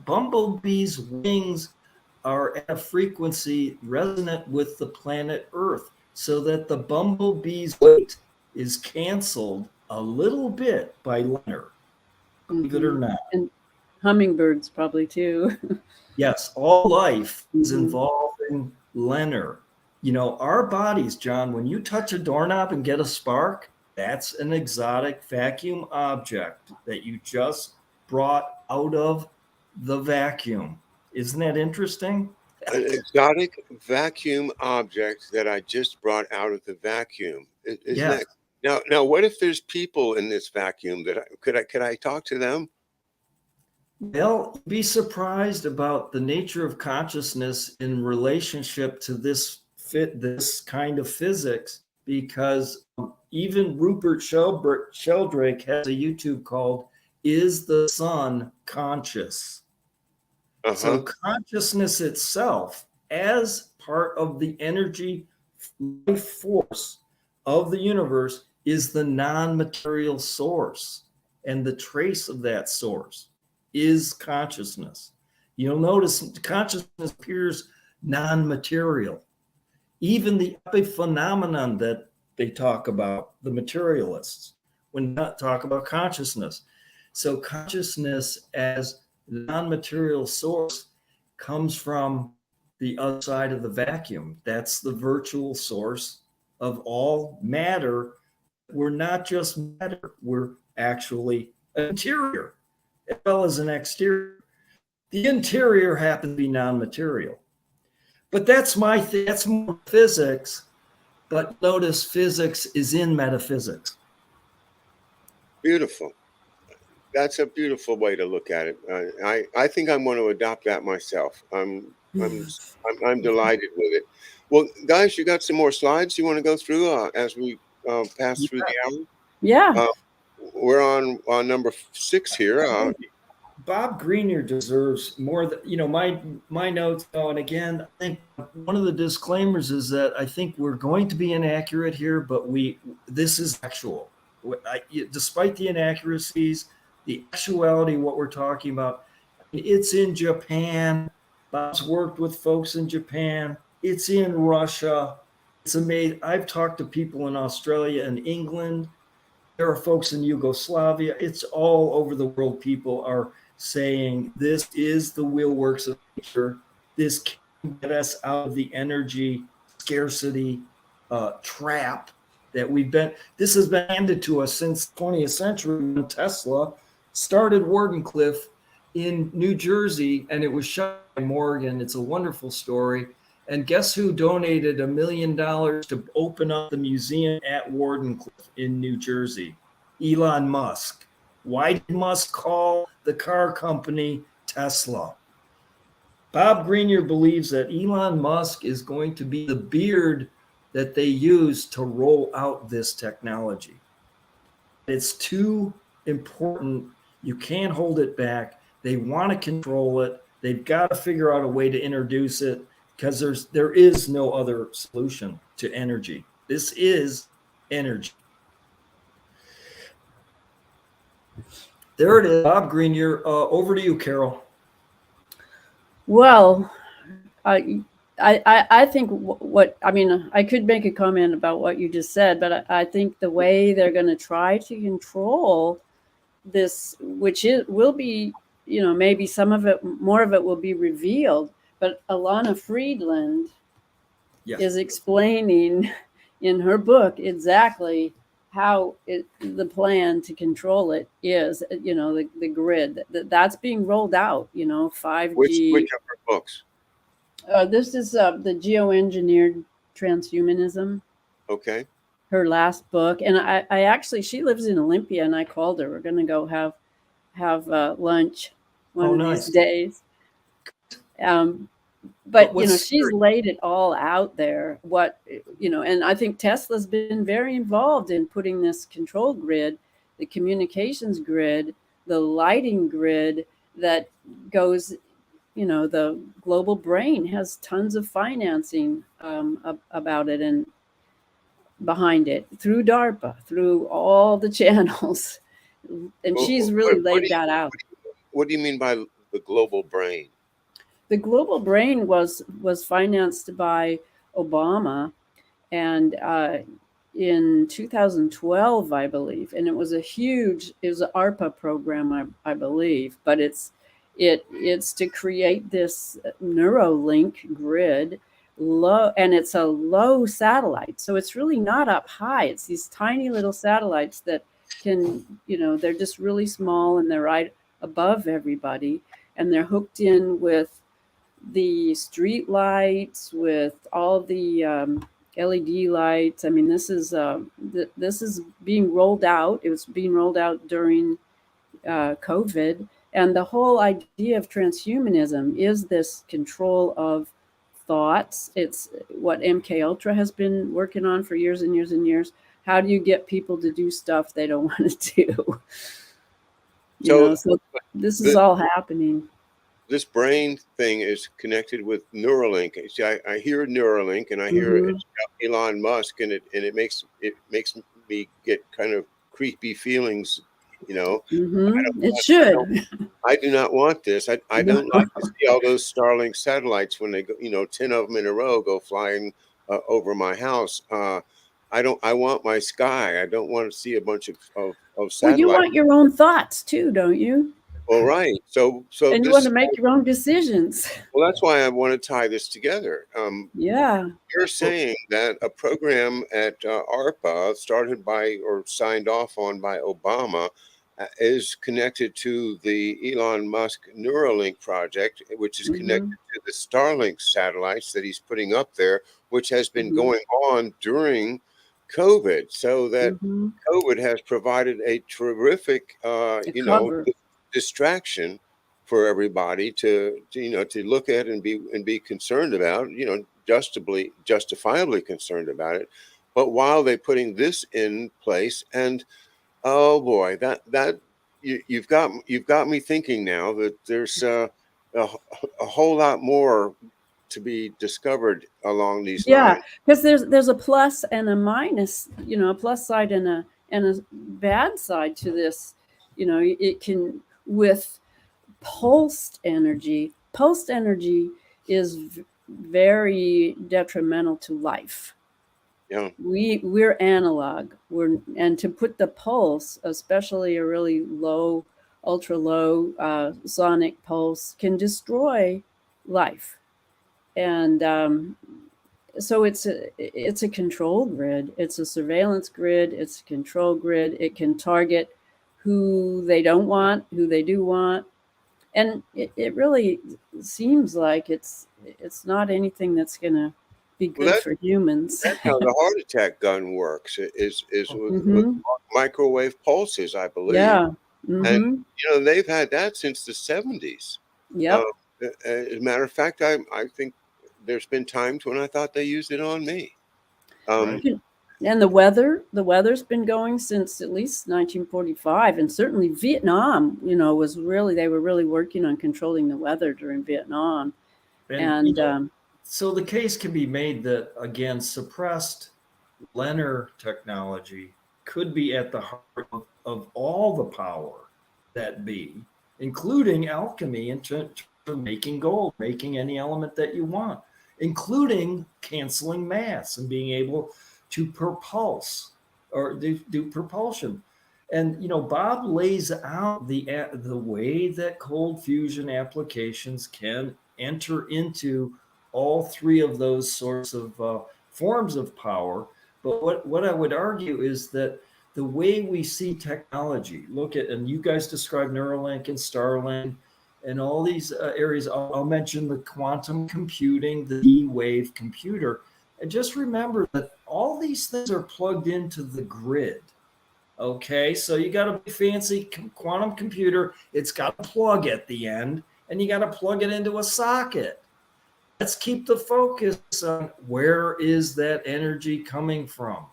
B: bumblebee's wings are at a frequency resonant with the planet Earth, so that the bumblebee's weight is canceled a little bit by lunar, believe it or
C: Mhm.
B: not.
C: And hummingbirds probably too.
B: Yes, all life is
C: Mhm.
B: involved in Leonard. Our bodies, John, when you touch a doorknob and get a spark, that's an exotic vacuum object that you just brought out of the vacuum. Isn't that interesting?
A: an exotic vacuum object that I just brought out of the vacuum. Isn't
B: Yes.
A: that now? What if there's people in this vacuum that could I talk to them?
B: Well, you'd be surprised about the nature of consciousness in relationship to this kind of physics, because even Rupert Sheldrake has a YouTube called "Is the Sun Conscious?" So
A: Uh-huh.
B: consciousness itself, as part of the energy life force of the universe, is the non-material source, and the trace of that source is consciousness. You'll notice consciousness appears non-material. Even the epiphenomenon that they talk about, the materialists, when not talk about consciousness. So consciousness as non-material source comes from the other side of the vacuum. That's the virtual source of all matter. We're not just matter, we're actually an interior as well as an exterior. The interior happens to be non-material. But that's more physics. But notice physics is in metaphysics.
A: Beautiful. That's a beautiful way to look at it. I think I'm going to adopt that myself. I'm delighted with it. Well, guys, you got some more slides you want to go through as we pass through the hour?
C: Yeah.
A: Uh, we're on number 6 here.
B: Bob Greenyer deserves more than my notes. Oh, and again, I think one of the disclaimers is that I think we're going to be inaccurate here, but this is actual. Despite the inaccuracies, the actuality, what we're talking about, it's in Japan. Bob's worked with folks in Japan. It's in Russia. It's amazing. I've talked to people in Australia and England. There are folks in Yugoslavia. It's all over the world. People are saying this is the will works of nature. This can get us out of the energy scarcity trap that this has been handed to us since the 20th century when Tesla started Wardenclyffe in New Jersey, and it was shut by Morgan. It's a wonderful story. And guess who donated $1 million to open up the museum at Wardenclyffe in New Jersey? Elon Musk. Why did Musk call the car company Tesla? Bob Greenyer believes that Elon Musk is going to be the beard that they use to roll out this technology. It's too important. You can't hold it back. They want to control it. They've got to figure out a way to introduce it, because there is no other solution to energy. This is energy. There it is. Bob Greenyer. Over to you, Carol.
C: Well, I think I could make a comment about what you just said, but I think the way they're going to try to control this, will be, maybe some of it, more of it will be revealed. But Alana Friedland is explaining in her book exactly how the plan to control it is, the grid that's being rolled out, 5G.
A: Which of her books?
C: This is the Geoengineered Transhumanism.
A: Okay.
C: Her last book. And I actually, she lives in Olympia, and I called her. We're going to go have lunch one of these days. But she's laid it all out there. And I think Tesla's been very involved in putting this control grid, the communications grid, the lighting grid that goes, the global brain has tons of financing about it and behind it through DARPA, through all the channels. And she's really laid that out.
A: What do you mean by the global brain?
C: The global brain was financed by Obama, and in 2012, I believe, and it was an ARPA program, I believe, but it's to create this Neuralink grid, and it's a low satellite, so it's really not up high. It's these tiny little satellites that can, they're just really small, and they're right above everybody, and they're hooked in with the street lights, with all the LED lights. I mean, this is being rolled out. It was being rolled out during COVID, And the whole idea of transhumanism is this control of thoughts. It's what MK Ultra has been working on for years and years and years. How do you get people to do stuff they don't want to do? So this is
A: the,
C: all happening.
A: this brain thing is connected with Neuralink. See, I hear Neuralink and I hear
C: Mhm.
A: it's got Elon Musk, and it makes me get kind of creepy feelings. You know,
C: It should.
A: I do not want this. I
C: No.
A: don't like to see all those Starlink satellites when they go, 10 of them in a row go flying over my house. I want my sky. I don't want to see a bunch of
C: Well, you
A: satellites.
C: want your own thoughts too, don't you?
A: All right. So
C: And you want to make your own decisions.
A: well, that's why I want to tie this together.
C: Yeah.
A: You're saying that a program at ARPA, started by or signed off on by Obama, is connected to the Elon Musk Neuralink project, which is connected to the Starlink satellites that he's putting up there, which has been going on during COVID. So that COVID has provided a terrific,
C: Cover.
A: distraction for everybody to look at and be concerned about, justifiably concerned about it. But while they're putting this in place, and oh boy, that you've got me thinking now that there's a whole lot more to be discovered along these
C: Yeah,
A: lines.
C: because there's a plus and a minus, a plus side and a bad side to this. It can, with pulsed energy. Pulsed energy is very detrimental to life.
A: Yeah.
C: We're analog. And to put the pulse, especially a really low, ultra low sonic pulse, can destroy life. And so it's a control grid. It's a surveillance grid. It's a control grid. It can target who they don't want, who they do want. And it really seems like it's not anything that's going to be good for humans.
A: That's how the heart attack gun works. Is with microwave pulses, I believe.
C: Yeah.
A: And they've had that since the 70s.
C: Yep.
A: As a matter of fact, I think there's been times when I thought they used it on me.
C: And the weather's been going since at least 1945, and certainly Vietnam, they were really working on controlling the weather during Vietnam. And
B: so the case can be made that, again, suppressed Lenar technology could be at the heart of all the power that be, including alchemy into making gold, making any element that you want, including canceling mass and being able to propulse or do propulsion. And Bob lays out the way that cold fusion applications can enter into all three of those sorts of forms of power. But what I would argue is that the way we see technology, and you guys describe Neuralink and Starlink and all these areas. I'll mention the quantum computing, the D-Wave computer. And just remember that all these things are plugged into the grid. Okay, so you got a big fancy quantum computer. It's got a plug at the end, and you got to plug it into a socket. Let's keep the focus on where is that energy coming from.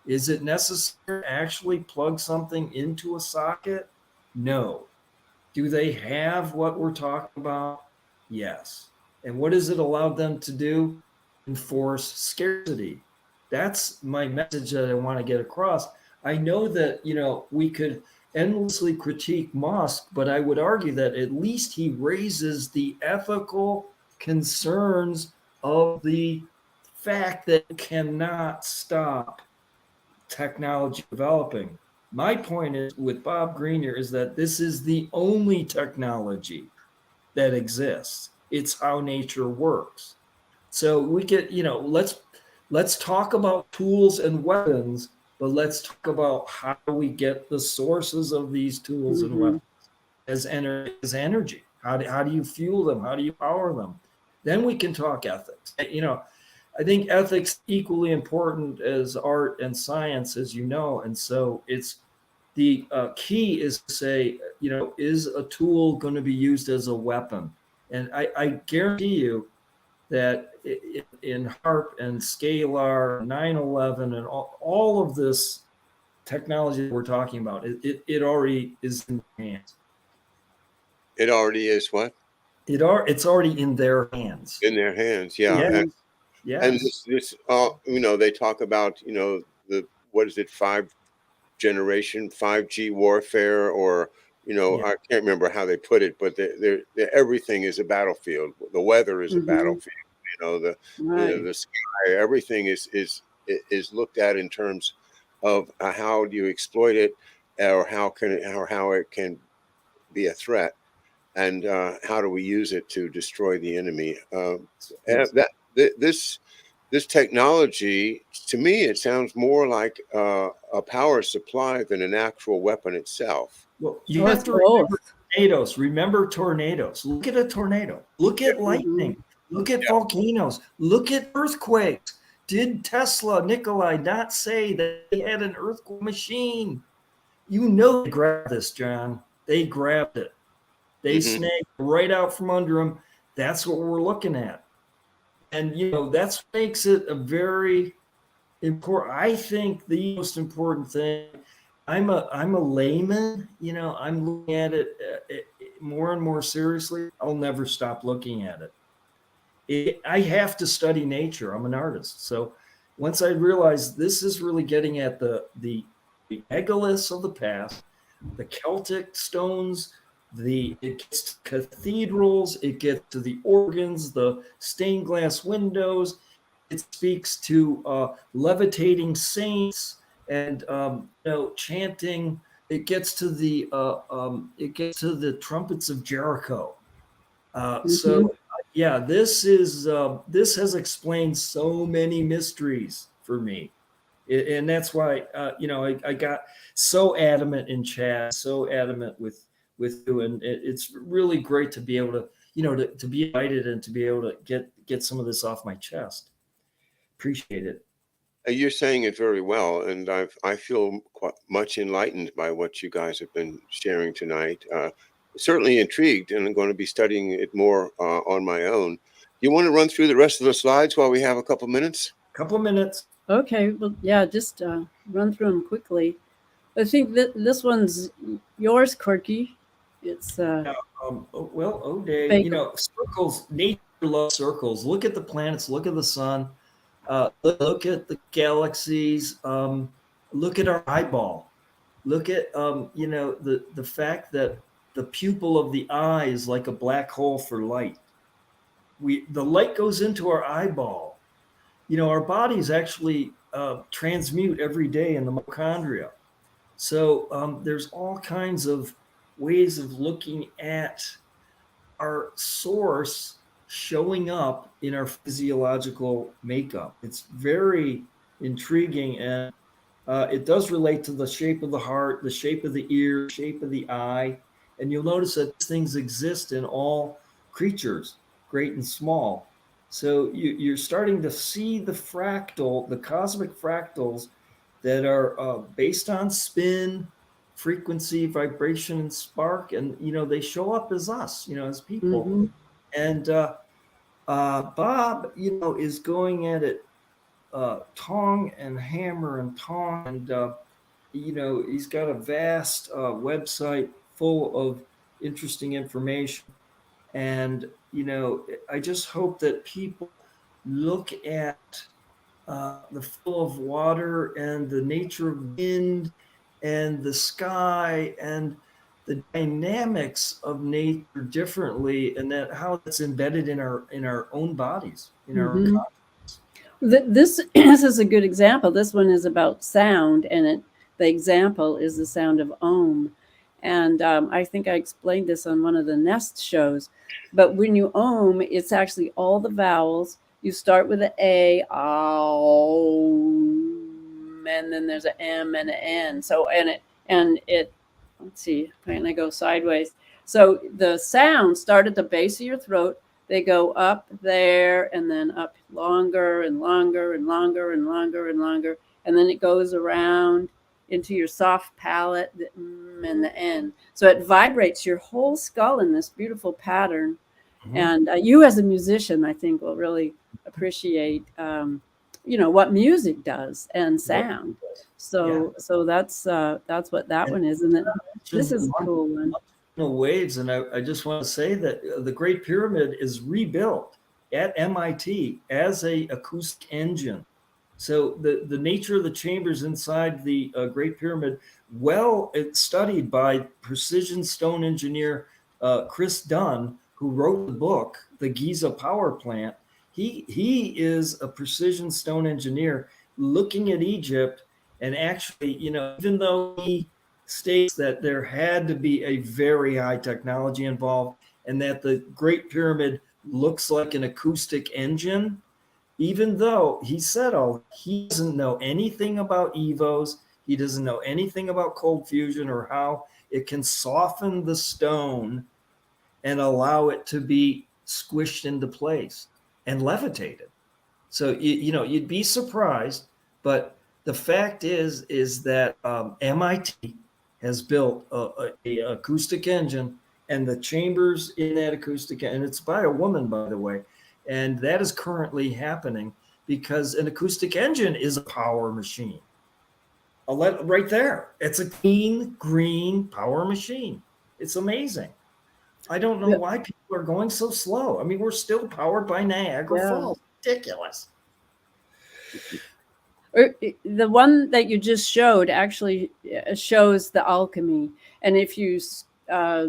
B: Is it necessary to actually plug something into a socket? No. Do they have what we're talking about? Yes. And what does it allow them to do? Enforce scarcity. That's my message that I want to get across. I know that, we could endlessly critique Musk, but I would argue that at least he raises the ethical concerns of the fact that it cannot stop technology developing. My point is with Bob Greenyer is that this is the only technology that exists. It's how nature works. So we get, let's talk about tools and weapons, but let's talk about how we get the sources of these tools and weapons as energy. How do you fuel them? How do you power them? Then we can talk ethics. I think ethics equally important as art and science, as you know. And so it's the key is to say, is a tool going to be used as a weapon? And I guarantee you that in HARP and Scalar, 9/11, and all of this technology that we're talking about, it already is in their hands.
A: It already is what?
B: It's already in their hands.
A: In their hands, yeah.
B: Yes.
A: And
B: Yes.
A: this they talk about, the what is it, 5G warfare, or
B: Yeah.
A: I can't remember how they put it, but they're everything is a battlefield. The weather is a battlefield. The sky, everything is looked at in terms of how do you exploit it, or how it can be a threat, and how do we use it to destroy the enemy.
B: Yes.
A: This technology, to me, it sounds more like a power supply than an actual weapon itself.
B: Well, you have to remember tornadoes. Remember tornadoes. Look at a tornado. Look at lightning. Look at volcanoes. Look at earthquakes. Did Nikolai not say that they had an earthquake machine? They grabbed this, John. They grabbed it. They snagged right out from under them. That's what we're looking at. And, that's what makes it a very important. I think the most important thing, I'm a layman, I'm looking at it more and more seriously. I'll never stop looking at it. I have to study nature. I'm an artist. So once I realized this is really getting at the megaliths of the past, the Celtic stones, it gets to cathedrals, it gets to the organs, the stained glass windows. It speaks to levitating saints and chanting. It gets to the trumpets of Jericho. So yeah, this has explained so many mysteries for me, and that's why I got so adamant in chat, so adamant with you, and it's really great to be able to to be invited and to be able to get some of this off my chest. Appreciate it.
A: You're saying it very well, and I feel quite much enlightened by what you guys have been sharing tonight. Certainly intrigued, and I'm going to be studying it more on my own. You want to run through the rest of the slides while we have a couple minutes?
B: Couple minutes.
C: Okay. Well, yeah, just run through them quickly. I think that this one's yours, Corky. It's
B: O'Day. Circles. Nature loves circles. Look at the planets. Look at the sun. Look at the galaxies. Look at our eyeball. Look at the fact that the pupil of the eye is like a black hole for light. The light goes into our eyeball. Our bodies actually transmute every day in the mitochondria. So there's all kinds of ways of looking at our source showing up in our physiological makeup. It's very intriguing, and it does relate to the shape of the heart, the shape of the ear, shape of the eye. And you'll notice that things exist in all creatures, great and small. So you're starting to see the cosmic fractals that are based on spin, frequency, vibration, and spark. And, they show up as us, as people. And Bob, is going at it tong and hammer and tong. And, he's got a vast website full of interesting information. And, I just hope that people look at the flow of water and the nature of wind and the sky and the dynamics of nature differently, and that how it's embedded in our own bodies, in our own
C: This is a good example. This one is about sound, and the example is the sound of Om. And I think I explained this on one of the Nest shows. But when you Om, it's actually all the vowels. You start with an A, Om, and then there's an M and an N. So and it let's see, can I go sideways? So the sounds start at the base of your throat. They go up there and then up longer and longer and longer and longer and longer. And then it goes around into your soft palate, and the end. So it vibrates your whole skull in this beautiful pattern. And you, as a musician, I think will really appreciate, what music does and sound. So, that's what that one is, and then this is a cool one.
B: Waves, and I just want to say that the Great Pyramid is rebuilt at MIT as a acoustic engine. So the nature of the chambers inside the Great Pyramid, it's studied by precision stone engineer Chris Dunn, who wrote the book, The Giza Power Plant. He is a precision stone engineer looking at Egypt, and actually, even though he states that there had to be a very high technology involved and that the Great Pyramid looks like an acoustic engine, even though he said he doesn't know anything about EVOs, he doesn't know anything about cold fusion or how it can soften the stone and allow it to be squished into place and levitated. So, you'd be surprised, but the fact is that MIT has built a acoustic engine, and the chambers in that acoustic, and it's by a woman, by the way, and that is currently happening because an acoustic engine is a power machine. Right there, it's a clean, green power machine. It's amazing. I don't know why people are going so slow. I mean, we're still powered by Niagara Falls. Ridiculous.
C: The one that you just showed actually shows the alchemy. And if you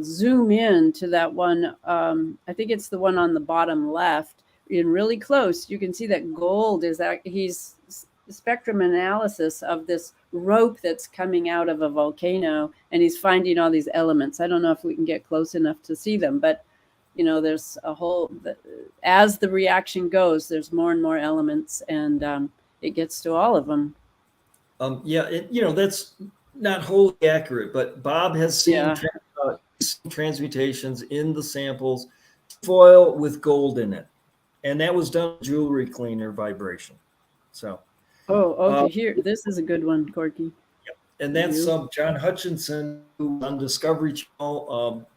C: zoom in to that one, I think it's the one on the bottom left, in really close, you can see that gold is that he's spectrum analysis of this rope that's coming out of a volcano, and he's finding all these elements. I don't know if we can get close enough to see them, but there's a whole, as the reaction goes, there's more and more elements, and it gets to all of them.
B: That's not wholly accurate, but Bob has seen transmutations in the samples, foil with gold in it, and that was done jewelry cleaner vibration. So.
C: Okay. Here, this is a good one, Corky.
B: And that's John Hutchinson, who on Discovery Channel,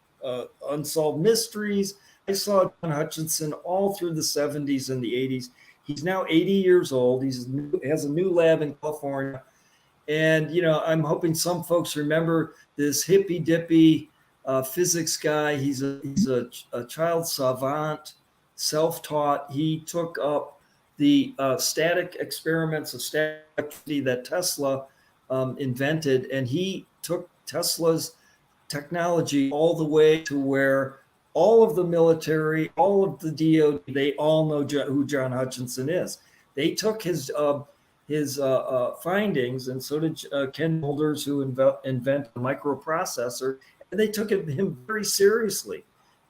B: Unsolved Mysteries. I saw John Hutchinson all through the 70s and the 80s. He's now 80 years old. He has a new lab in California. And, I'm hoping some folks remember this hippy dippy physics guy. He's a child savant, self-taught. He took up the static experiments of static electricity that Tesla invented, and he took Tesla's technology all the way to where all of the military, all of the DOD, they all know who John Hutchinson is. They took his findings, and so did Ken Boulders, who invented the microprocessor, and they took him very seriously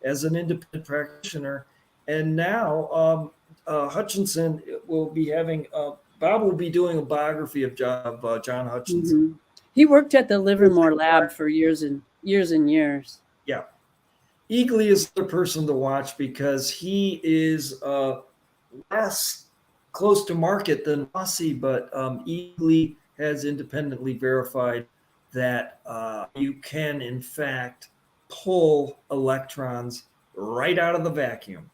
B: as an independent practitioner. And now Hutchinson will be having Bob will be doing a biography of John Hutchinson.
C: Mm-hmm. He worked at the Livermore lab for years and years and years.
B: Yeah. Eagly is the person to watch because he is less close to market than Rossi, but Eagly has independently verified that you can, in fact, pull electrons right out of the vacuum.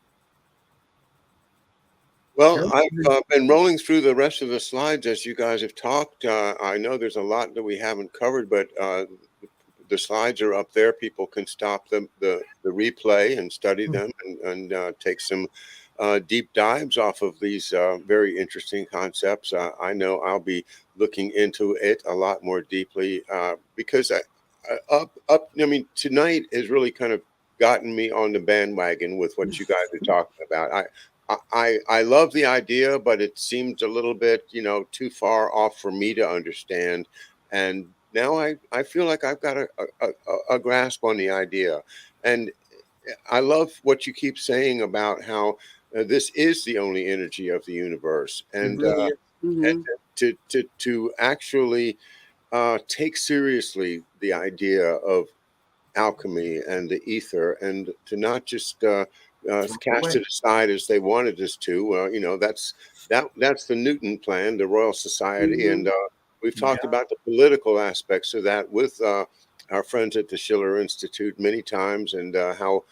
A: Well, I've been rolling through the rest of the slides as you guys have talked. I know there's a lot that we haven't covered, but the slides are up there. People can stop the replay and study them and take some deep dives off of these very interesting concepts. I know I'll be looking into it a lot more deeply because tonight has really kind of gotten me on the bandwagon with what you guys are talking about. I love the idea, but it seems a little bit, too far off for me to understand. And now I feel like I've got a grasp on the idea. And I love what you keep saying about how this is the only energy of the universe. And, and to actually take seriously the idea of alchemy and the ether, and to not just cast it aside as they wanted us to. That's the Newton plan, the Royal Society, and We've talked
B: Yeah.
A: about the political aspects of that with our friends at the Schiller Institute many times, and how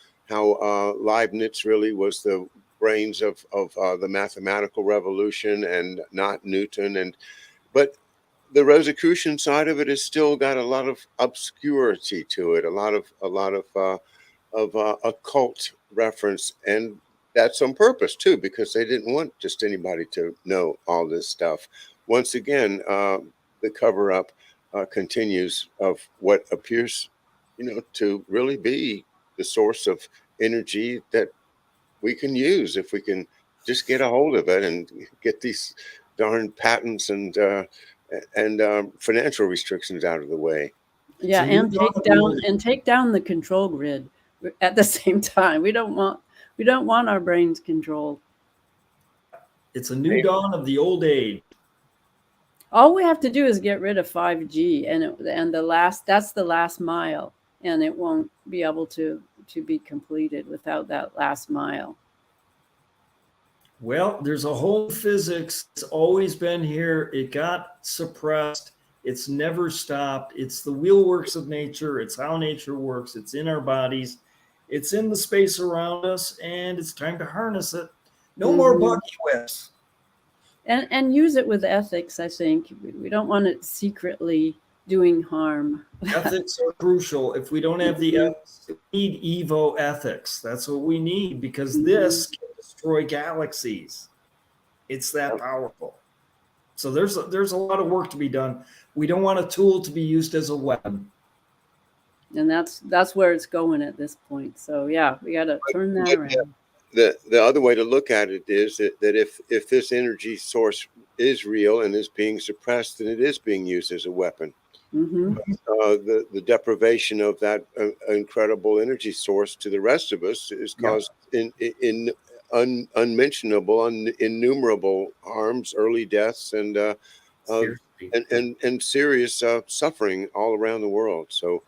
A: Leibniz really was the brains of the mathematical revolution, and not Newton. And but the Rosicrucian side of it has still got a lot of obscurity to it, a lot of occult reference, and that's on purpose too, because they didn't want just anybody to know all this stuff. Once again, the cover up continues of what appears, to really be the source of energy that we can use if we can just get a hold of it and get these darn patents and financial restrictions out of the way.
B: It's
C: Yeah,
B: a new
C: and
B: dawn of the old.
C: take down the control grid at the same time. We don't want our brains controlled.
B: It's a new dawn of the old age.
C: All we have to do is get rid of 5G, and that's the last mile, and it won't be able to be completed without that last mile.
B: Well, there's a whole physics. It's always been here. It got suppressed. It's never stopped. It's the wheelworks of nature. It's how nature works. It's in our bodies. It's in the space around us, and it's time to harness it. No more buggy whips.
C: And use it with ethics. I think we don't want it secretly doing harm.
B: Ethics are crucial. If we don't have the ethics, we need Evo ethics. That's what we need, because this can destroy galaxies. It's that powerful. So there's a lot of work to be done. We don't want a tool to be used as a weapon.
C: And that's where it's going at this point. So yeah, we got to turn that around.
A: The other way to look at it is that if this energy source is real and is being suppressed, then it is being used as a weapon. The deprivation of that incredible energy source to the rest of us is caused unmentionable, innumerable harms, early deaths, and serious suffering all around the world. So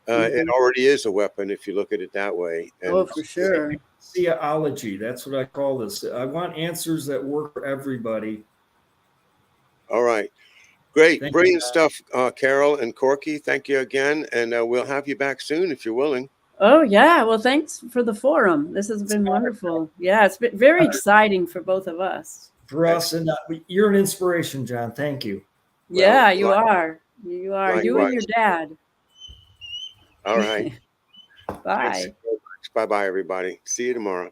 A: it already is a weapon if you look at it that way. And
C: for sure.
B: Theology, that's what I call this. I want answers that work for everybody.
A: All right. Great.
B: Thank
A: Brilliant
B: you,
A: stuff, Carol and Corky. Thank you again. And we'll have you back soon if you're willing.
C: Oh, yeah. Well, thanks for the forum. This has been wonderful. Yeah, it's been very exciting for both of us.
B: For us, and you're an inspiration, John. Thank you.
C: Yeah, well, you are. You are. Likewise. You and your dad.
A: All right.
C: Bye.
A: Bye-bye, everybody. See you tomorrow.